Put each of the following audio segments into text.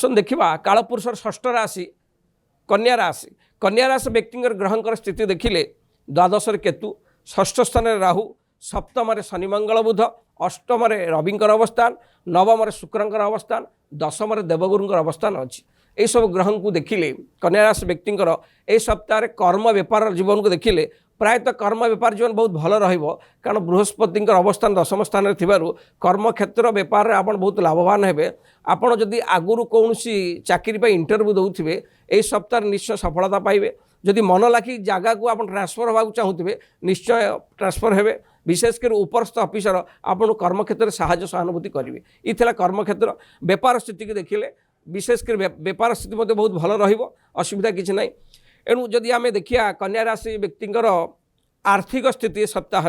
आसन देखा कालपुरुषर षष्ठ राशि कन्या राशि व्यक्ति ग्रहंकर स्थिति देखिले द्वादश केतु षष्ठ स्थान राहु सप्तम शनि मंगल बुध अष्टम रविंकर अवस्थान नवम शुक्रंकर अवस्थान दशम देवगुरुंकर अवस्थान अच्छी यह सब ग्रह को देखिले कन्या राशि व्यक्ति ए सप्ताह कर्म बेपार जीवन को देखिले प्रायतः कर्म बेपार जीवन बहुत भल कारण बृहस्पति अवस्थान दशम स्थान कर्म क्षेत्र बेपार आप बहुत लाभवान हे आपड़ जदि आगुरी कौन चाकरी इंटरव्यू दौथे यही सप्ताह निश्चय सफलता पाइबे जदि मन लाखी जगह को आप ट्रांसफर होगा चाहूबे निश्चय ट्रांसफर हे विशेषकर उपरस्थ अफिसर आपन कर्म क्षेत्र में साहाय्य सहानुभूति करेंगे ये कर्म क्षेत्र बेपार स्थिति को देखिले विशेषकर बेपार स्थिति बहुत भल रसुविधा किसी ना एणु जदि आम देखिया कन्या राशि व्यक्ति आर्थिक स्थिति सप्ताह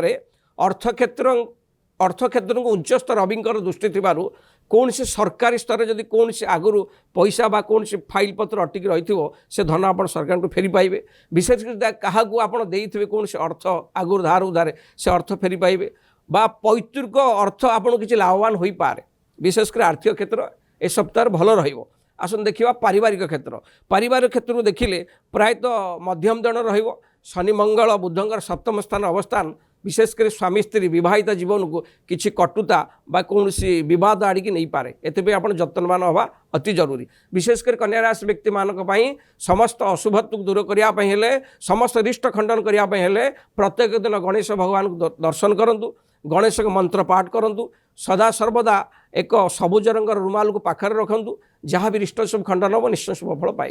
अर्थक्षेत्र को उच्च स्तर रविंकर दृष्टि थिबारु कौन से सरकारी स्तर जदि कौन से आगुरी पैसा बा कौन से फाइल पत्र अटिक रही से धन आप सरकार को फेरी पाइबे विशेषकर क्या आप देते कौन से अर्थ आगुरी धार उधार से अर्थ फेरी पाइबे बा पैतृक अर्थ आपको किसी लाभवान हो पारे विशेषकर आर्थिक क्षेत्र ए सप्ताह भल रहिबो। आसन देखा पारिवारिक क्षेत्र को देखिले प्रायतः मध्यम दन रहिबो शनि मंगल बुधंकर सप्तम स्थान अवस्थान विशेषकर स्वामी स्त्री विवाहित जीवन को किसी कटुता बा कौन बद आड़िकी नहीं पारे एथि आप जत्नवान हवा अति जरूरी विशेषकर कन्या राशि व्यक्ति मानी समस्त अशुभत्व दूर करने समस्त रिष्ट खंडन करने प्रत्येक दिन गणेश भगवान को दर्शन करूँ गणेश मंत्र पाठ करूँ सदा सर्वदा एक सबुज रंग रुमाल को पाखर रखु जहाँ भी रिष्ट शुभ खंडन हम निश्चय शुभ फल पाए।